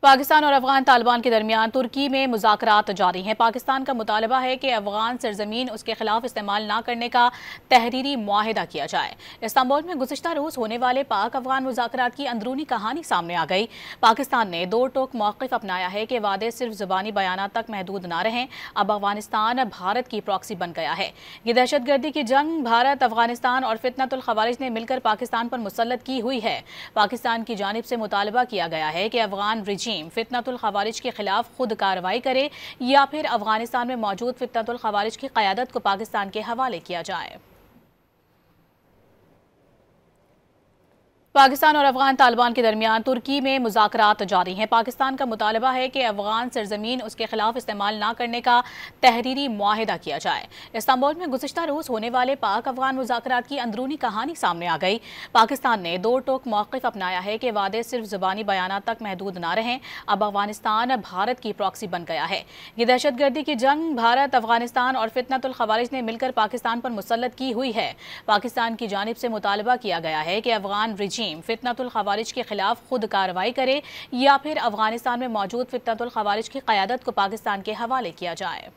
पाकिस्तान और अफगान तालिबान के दरमियान तुर्की में मुज़ाकरात जारी हैं। पाकिस्तान का मुतालबा है कि अफगान सरजमीन उसके खिलाफ इस्तेमाल न करने का तहरीरी मुआहिदा किया जाए। इस्तांबुल में गुज़िश्ता रोज़ होने वाले पाक अफगान मुज़ाकरात की अंदरूनी कहानी सामने आ गई। पाकिस्तान ने दो टोक मौक़िफ़ अपनाया है कि वादे सिर्फ ज़ुबानी बयानात तक महदूद न रहें। अब अफगानिस्तान भारत की प्रॉक्सी बन गया है। ये दहशतगर्दी की जंग भारत, अफगानिस्तान और फितनतुल खवारिज ने मिलकर पाकिस्तान पर मुसल्लत की हुई है। पाकिस्तान की जानिब से मुतालबा किया गया है कि अफगान फितनतुल खवारिज के खिलाफ खुद कार्रवाई करे या फिर अफगानिस्तान में मौजूद फितनतुल खवारिज की क़यादत को पाकिस्तान के हवाले किया जाए। पाकिस्तान और अफगान तालिबान के दरमियान तुर्की में मुज़ाकरात जारी हैं। पाकिस्तान का मुतालबा है कि अफगान सरजमीन उसके खिलाफ इस्तेमाल न करने का तहरीरी मुआहिदा किया जाए। इस्तांबुल में गुज़िश्ता रोज़ होने वाले पाक अफगान मुज़ाकरात की अंदरूनी कहानी सामने आ गई। पाकिस्तान ने दो टोक मौक़िफ़ अपनाया है कि वादे सिर्फ ज़ुबानी बयानात तक महदूद न रहें। अब अफगानिस्तान भारत की प्रॉक्सी बन गया है। ये दहशतगर्दी की जंग भारत, अफगानिस्तान और फितनतुल खवारिज ने मिलकर पाकिस्तान पर मुसल्लत की हुई है। पाकिस्तान की जानिब से मुतालबा किया गया है कि अफगान फितनतुल खवारिज के खिलाफ खुद कार्रवाई करे या फिर अफगानिस्तान में मौजूद फितनतुल खवारिज की क़यादत को पाकिस्तान के हवाले किया जाए।